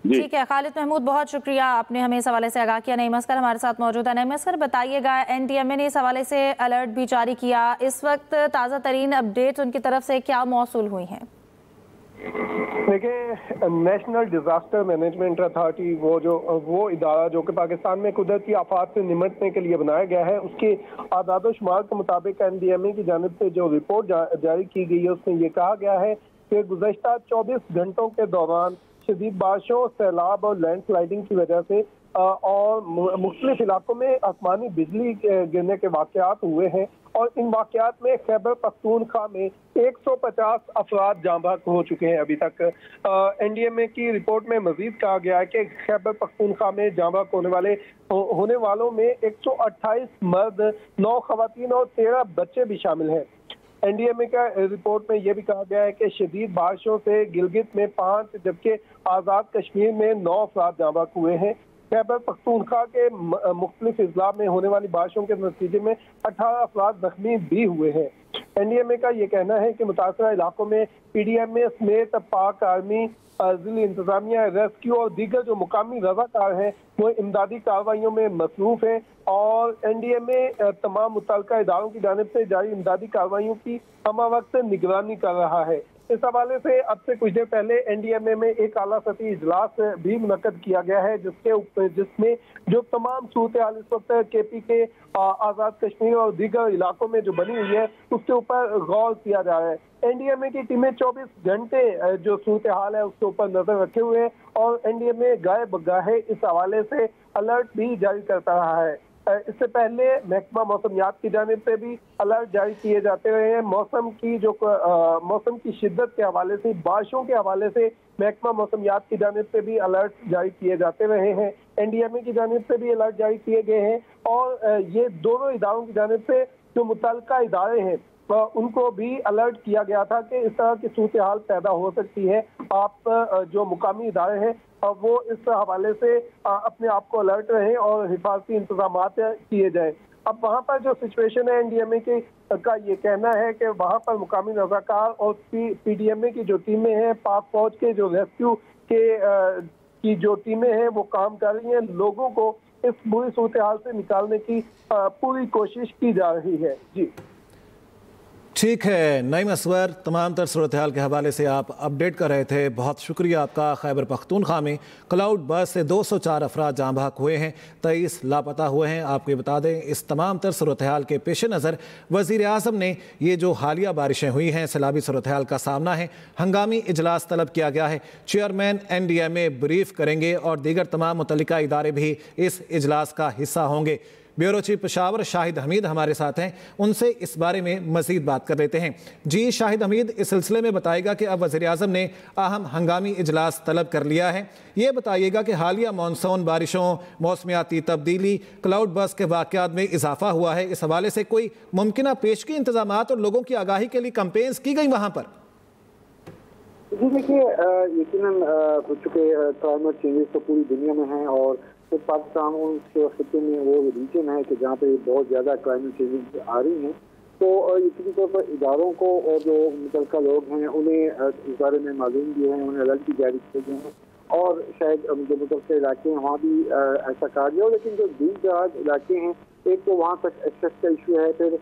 जी। ठीक है खालिद महमूद, बहुत शुक्रिया, आपने हमें इस हवाले से आगाह किया। नईम असगर हमारे साथ मौजूद है। नईम असगर, बताइएगा, एनडीएमए ने इस हवाले से अलर्ट भी जारी किया, इस वक्त ताज़ा तरीन अपडेट्स उनकी तरफ से क्या मौसूल हुई हैं? देखिए, नेशनल डिजास्टर मैनेजमेंट अथॉरिटी वो इदारा जो कि पाकिस्तान में कुदरती आफात से निमटने के लिए बनाया गया है, उसके आदाद शुमार के मुताबिक एनडीएमए की जानिब से जो रिपोर्ट जारी की गई है उसमें ये कहा गया है कि गुज़श्ता 24 घंटों के दौरान शदीद बारिशों, सैलाब और लैंड स्लाइडिंग की वजह से और मुख्तलिफ इलाकों में आसमानी बिजली गिरने के वाक़यात हुए हैं और इन वाक़यात में खैबर पख्तूनख्वा में 150 अफराद जाँ बहक हो चुके हैं अभी तक। एनडीएमए की रिपोर्ट में मजीद कहा गया है कि खैबर पख्तूनख्वा में जाँ बहक होने वालों में 128 मर्द, 9 खवातीन और 13 बच्चे भी शामिल हैं। एनडीएमए का रिपोर्ट में यह भी कहा गया है कि शदीद बारिशों से गिलगित में 5 जबकि आज़ाद कश्मीर में 9 अफराद जाँ बहक हुए हैं। खैबर पख्तूनख्वा के मुख्तलिफ अजला में होने वाली बारिशों के नतीजे में 18 अफराद जख्मी भी हुए हैं। एनडीएमए का ये कहना है कि मुतासरा इलाकों में पीडीएमए समेत पाक आर्मी, जिला इंतजामिया, रेस्क्यू और दीगर जो मुकामी रज़ाकार हैं वो इमदादी कार्रवाइयों में मसरूफ हैं और एनडीएमए तमाम मुतल्लिका इदारों की जानिब से जारी इमदादी कार्रवाइयों की हमा वक्त निगरानी कर रहा है। इस हवाले से अब से कुछ देर पहले एनडीएमए में एक आला सतही इजलास भी मुनक्कद किया गया है जिसमें जो तमाम सूरत हाल इस वक्त केपी के आज़ाद कश्मीर और दीगर इलाकों में जो बनी हुई है उसके ऊपर गौर किया जा रहा है। एनडीएमए की टीमें 24 घंटे जो सूरत हाल है उसके ऊपर नजर रखे हुए हैं और एनडीएमए गाए बगाहे इस हवाले से अलर्ट भी जारी करता रहा है। इससे पहले महकमा मौसमियात की जानिब से भी अलर्ट जारी किए जाते रहे हैं। मौसम की शिद्दत के हवाले से, बारिशों के हवाले से महकमा मौसमियात की जानिब से भी अलर्ट जारी किए जाते रहे हैं। एनडीएमए की जानिब से भी अलर्ट जारी किए गए हैं और ये दोनों इदारों की जानिब से जो मुतल्लिका इदारे हैं उनको भी अलर्ट किया गया था कि इस तरह की सूरत हाल पैदा हो सकती है। आप जो मुकामी इदारे हैं वो इस हवाले से अपने आप को अलर्ट रहें और हिफाजती इंतजाम किए जाएं। अब वहाँ पर जो सिचुएशन है एनडीएमए का ये कहना है कि वहाँ पर मुकामी रज़ाकार और पीडीएमए की जो टीमें हैं, पाक फौज के जो रेस्क्यू की जो टीमें हैं वो काम कर रही हैं। लोगों को इस बुरी सूरत हाल से निकालने की पूरी कोशिश की जा रही है। जी ठीक है नईम असगर, तमाम तर सूरत हाल के हवाले से आप अपडेट कर रहे थे, बहुत शुक्रिया आपका। खैबर पख्तूनख्वा में क्लाउड बर्स्ट से 204 अफराद जाँ बहक हुए हैं, 23 लापता हुए हैं। आपको ये बता दें, इस तमाम तर सूरत हाल के पेश नज़र वज़ीर आज़म ने ये जो हालिया बारिशें हुई हैं, सैलाबी सूरत हाल का सामना है, हंगामी इजलास तलब किया गया है। चेयरमैन एनडीएमए ब्रीफ करेंगे और दीगर तमाम मुतल्लिका इदारे भी इस इजलास का हिस्सा होंगे। ब्यूरो चीफ पेशावर शाहिद हमीद हमारे साथ हैं, उनसे इस बारे में मजीद बात कर लेते हैं। जी शाहिद हमीद, इस सिलसिले में बताइएगा कि अब वज़ीर आज़म ने अहम हंगामी इजलास तलब कर लिया है। ये बताइएगा कि हालिया मानसून बारिशों, मौसमियाती तब्दीली, क्लाउड बर्स्ट के वाक़यात में इजाफा हुआ है, इस हवाले से कोई मुमकिन पेशगी इंतजाम और लोगों की आगाही के लिए कैंपेन्स की गई वहाँ पर? जी देखिए, यकीनन चूँकि क्लाइमेट चेंजेस तो पूरी दुनिया में हैं और तो पाकिस्तान उसके खत्े में वो रीजन है कि जहाँ पे बहुत ज़्यादा क्लाइमेट चेंजेस आ रही हैं, तो यकीनी तौर पर इदारों को और जो मुतल्लिका लोग हैं उन्हें इस बारे में मालूम भी है, उन्हें अलर्ट भी जारी किए गए हैं और शायद जो मुतल्लिका इलाके हैं वहाँ भी ऐसा कहा गया हो। लेकिन जो दूर दराज इलाके हैं, एक तो वहाँ तक एक्सेस का इशू है, फिर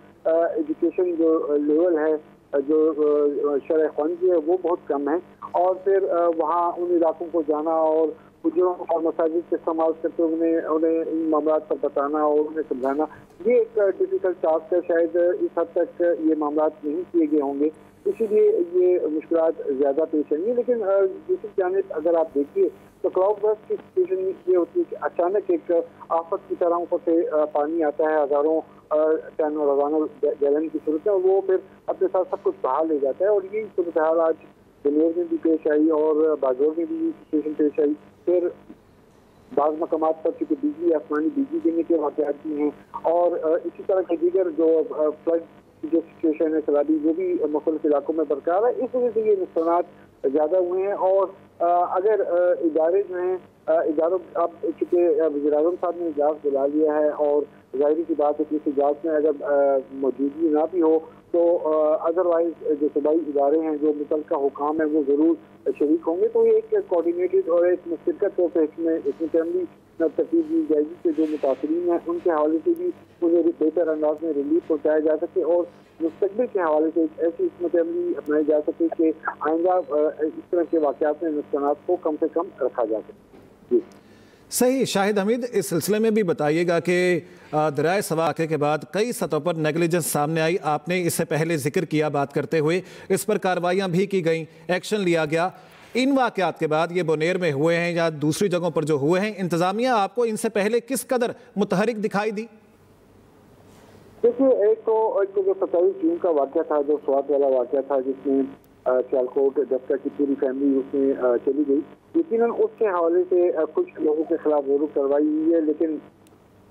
एजुकेशन जो लेवल है, जो शरह ख़वानगी है वो बहुत कम है और फिर वहाँ उन इलाकों को जाना और बुजुर्गों और मसाजिद के इस्तेमाल करते उन्हें इन मामलों पर बताना और उन्हें समझाना, ये एक डिफिकल्ट टास्क है। शायद इस हद तक ये मामला नहीं किए गए होंगे, इसीलिए ये मुश्किलात ज़्यादा पेश आएंगी। लेकिन दूसरी जानिब अगर आप देखिए तो क्लाउड बर्स्ट की सिचुएशन ये होती है कि अचानक एक आफत की तरह ऊपर से पानी आता है, हज़ारों टन और हज़ारों गैलन की सूरत है और वो फिर अपने साथ सब कुछ बहा ले जाता है और यही सूरत हाल आज बनेर में भी पेश आई और बागोर में भी सिचुएशन पेश आई। फिर बाज़ मकामात पर चूँकि बिजली, आसमानी बिजली देने के वाक़यात भी हैं और इसी तरह के दीगर जो फ्लड की जो सिचुएशन है सैलाबी, वो भी मुख्तलिफ इलाकों में बरकरार है। इस वजह से ये नुकसानात ज़्यादा हुए हैं और अगर इदारे जो हैं, इदारों अब चूँकि वज़ीर आज़म साहब ने इजलास बुला लिया है और ज़ाहिर सी बात है कि इस इजलास में अगर मौजूदगी ना भी हो तो अदरवाइज जो सूबाई इदारे हैं, जो मुतल्लिका हुकाम है, वो ज़रूर शरीक होंगे। तो ये एक कोऑर्डिनेटेड और एक मुश्तरका तौर पर इसमें फैमिली तरतीब दी जाएगी कि जो मुतासरीन हैं उनके हवाले से भी उन्हें बेहतर अंदाज में रिलीफ पहुँचाया जा सके और मुस्तकबिल के हवाले से एक ऐसी इसमत अमली अपनाई जा सके कि आइंदा इस तरह के वाक़यात में नुकसानात को कम से कम रखा जा सके। जी सही। शाहिद हमीद, इस सिलसिले में भी बताइएगा कि दरियाए सवा वाक़े के बाद कई सतहों पर नेगलिजेंस सामने आई। आपने इससे पहले जिक्र किया बात करते हुए, इस पर कार्रवाइयाँ भी की गई, एक्शन लिया गया। इन वाक़यात के बाद ये बोनेर में हुए हैं या दूसरी जगहों पर जो हुए हैं, इंतज़ामिया आपको इनसे पहले किस कदर मुतहरिक दिखाई दी? देखिए, एक तो जो 27 जून का वाक़या था, जो स्वात वाला वाक़या था, जिसमें सियालकोट दफ्तर की पूरी फैमिली उसमें चली गई, यकीनन उसके हवाले से कुछ लोगों के खिलाफ जरूर कार्रवाई हुई है, लेकिन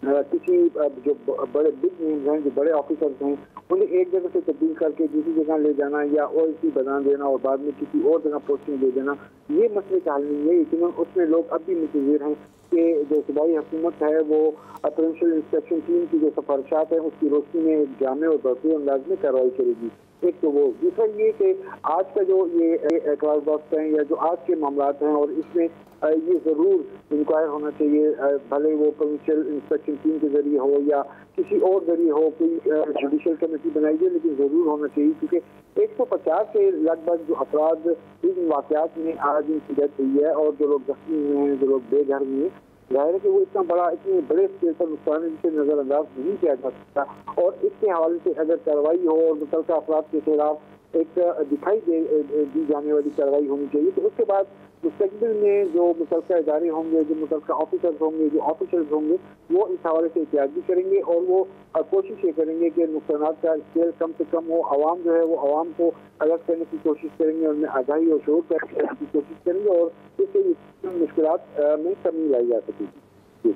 किसी जो बड़े बिग नेम्स हैं, जो बड़े ऑफिसर्स हैं, उन्हें एक जगह से तब्दील करके दूसरी जगह ले जाना या ओएसडी बना देना और बाद में किसी और जगह पोस्टिंग दे देना, ये मसले का हल नहीं है। यकीनन उसमें लोग अब भी मुतज़िर हैं कि जो सूबाई हुकूमत है वो प्रोविंशियल इंस्पेक्शन टीम की जो सिफारिशात है उसकी रोशनी में एक जामे और भरपूर अंदाज में कार्रवाई करेगी। एक तो वो, दूसरा ये कि आज का जो ये क्लास बॉक्स हैं या जो आज के मामलात हैं, और इसमें ये ज़रूर इंक्वायर होना चाहिए, भले वो प्रोविंशियल इंस्पेक्शन टीम के जरिए हो या किसी और जरिए हो, कोई जुडिशल कमेटी बनाई जाए, लेकिन ज़रूर होना चाहिए, क्योंकि 150 से लगभग जो अफराद इन वाक़यात में आज इनकी डेथ हुई है और जो लोग जख्मी हुए हैं, जो लोग बेघर हुए हैं, जाहिर है कि वो इतने बड़े स्केल पर नुकसान जिसे नज़रअंदाज नहीं किया जा सकता। और इसके हवाले से अगर कार्रवाई हो और मुतल्लिका अफराद के खिलाफ एक दिखाई दी जाने वाली कार्रवाई होनी चाहिए, तो उसके बाद मुस्तकबिल में जो मुतल्लिका इदारे होंगे, जो मुतल्लिका ऑफिसर्स होंगे, जो ऑफिसर्स होंगे, वो इस हवाले से एहतियात भी करेंगे और वो कोशिश ये करेंगे कि नुकसान का स्केल कम से कम हो। आवाम जो है वो आवाम को अलग करने की कोशिश करेंगे, उनमें आगाही और शऊर करने की कोशिश करेंगे और इससे मुश्किलात में कमी लाई जा सकेगी।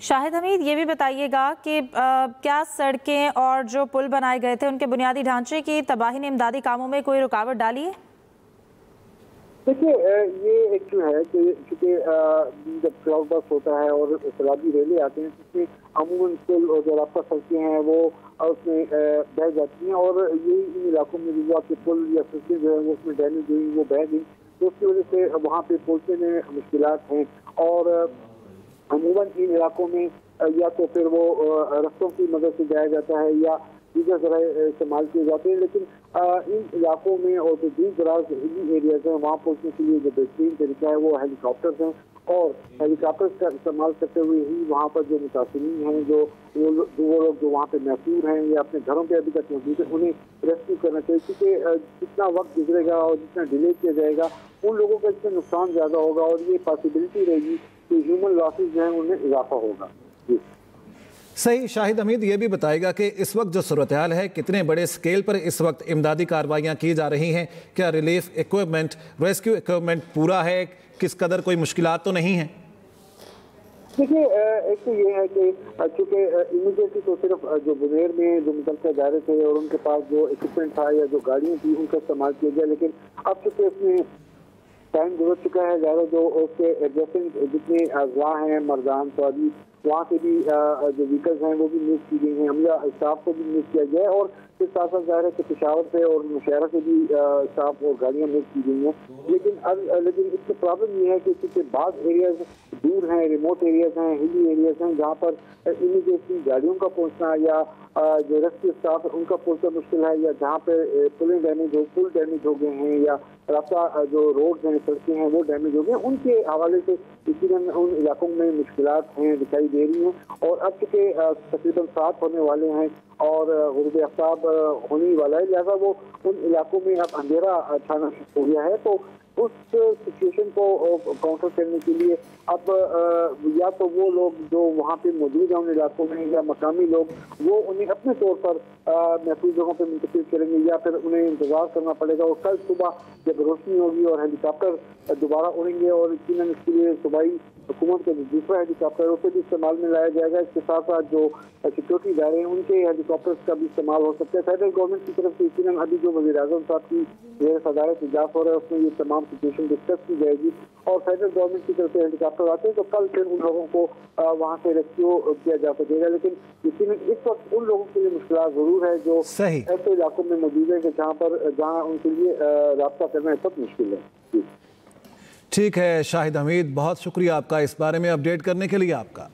शाहिद हमीद, ये भी बताइएगा कि क्या सड़कें और जो पुल बनाए गए थे उनके बुनियादी ढांचे की तबाही ने इमदादी कामों में कोई रुकावट डाली है? देखिए, ये एक जो है कि चूँकि जब क्लाउड बस्ट होता है और सैलाबी रेले आते हैं, जिसमें अमूमन पुल और जो रास्ता सड़कें हैं वो उसमें बह जाती हैं, और ये इन इलाकों में जो आपके पुल या सड़कें जो है वो उसमें डैमेज हुई, वो बह गई, तो उसकी वजह से वहाँ पे पहुँचने में मुश्किलात हैं। और अमूमन इन इलाकों में या तो फिर वो रस्तों की मदद से जाया जाता है या दीगर जराए इस्तेमाल किए जाते हैं, लेकिन इन इलाकों में और जो दूर दराज हिली एरियाज हैं वहाँ पहुँचने के लिए जो बेहतरीन तरीका है वो हेलीकॉप्टर्स हैं, और हेलीकॉप्टर्स का इस्तेमाल करते हुए ही वहाँ पर जो मुतासिरीन हैं, जो लोग जो वहाँ पे महफूज हैं या अपने घरों पे अभी तक मौजूद हैं, उन्हें रेस्क्यू करना चाहिए, क्योंकि जितना वक्त गुजरेगा और जितना डिले किया जाएगा उन लोगों का इसमें नुकसान ज़्यादा होगा और ये पॉसिबिलिटी रहेगी कि ह्यूमन लॉसेज जो हैं उनमें इजाफा होगा। जी सही। शाहिद हमीद, ये भी बताएगा कि इस वक्त जो सूरत हाल है, कितने बड़े स्केल पर इस वक्त इमदादी कार्रवाइयाँ की जा रही हैं? क्या रिलीफ इक्विपमेंट, रेस्क्यू इक्विपमेंट पूरा है? किस कदर कोई मुश्किलात तो नहीं है? देखिए, एक तो ये है कि चूँकि इमीडिएटली तो सिर्फ जो बुनेर में जो मुतल्लिका इदारे थे और उनके पास जो इक्विपमेंट था या जो गाड़ियाँ थी उनका इस्तेमाल किया गया, लेकिन अब चूँकि इसमें टाइम गुजर चुका है, ज़्यादा जो उसके एडजेसेंट जितने अज़ला हैं, मरदान सऊदी, वहाँ से भी जो व्हीकल्स हैं वो भी मूव की गई हैं, अमला स्टाफ को भी मूव किया गया है, और फिर साथ साथ ज़ाहिर है कि पेशावर से और मुशहरा से भी स्टाफ और गाड़ियाँ मूव की गई हैं। लेकिन इसकी प्रॉब्लम ये है कि क्योंकि बाद एरियाज दूर हैं, रिमोट एरियाज हैं, हिली एरियाज हैं, जहाँ पर इमीडिएटली गाड़ियों का पहुँचना या जो रेस्क्यू स्टाफ है उनका पहुँचना मुश्किल है, या जहाँ पे पुल डैमेज हो गए हैं या रास्ता जो रोड हैं, सड़कें हैं वो डैमेज हो गए, उनके हवाले से यकीनन उन इलाकों में मुश्किलात हैं दिखाई दे रही हैं। और अब चूँकि तकरीबन 7 होने वाले हैं और गुरूब आफ्ताब होने वाला है, लिहाजा वो उन इलाकों में अब अंधेरा छाना शुरू हो गया है, तो उस सिचुएशन को काउंटर करने के लिए अब या तो वो लोग जो वहाँ पे मौजूद हैं उन इलाकों में या मकामी लोग वो उन्हें अपने तौर पर महफूज जगहों पर मुंतकिल करेंगे, या फिर उन्हें इंतजार करना पड़ेगा, और कल सुबह जब रोशनी होगी और हेलीकॉप्टर दोबारा उड़ेंगे और यकीनन इसके लिए सूबाई हुकूमत का दूसरा हेलीकॉप्टर उसे भी इस्तेमाल में लाया जाएगा। इसके साथ साथ जो सिक्योरिटी इदारे हैं उनके हेलीकॉप्टर्स का भी इस्तेमाल हो सकता है। फेडरल गवर्नमेंट की तरफ से यकीनन अभी जो वज़ीर आज़म साहब की सदारत इजाज़त हो रहा है उसमें ये तमाम सिचुएशन डिस्कस की जाएगी और फेडरल गवर्नमेंट की तरफ से हेलीकॉप्टर आते हैं तो कल फिर उन लोगों को वहां से रेस्क्यू किया जा सकेगा। लेकिन इस वक्त उन लोगों के लिए मुश्किल जरूर है जो ऐसे इलाकों में मौजूद है कि जहाँ उनके लिए रास्ता करना बहुत मुश्किल है। ठीक है शाहिद हमीद, बहुत शुक्रिया आपका इस बारे में अपडेट करने के लिए आपका।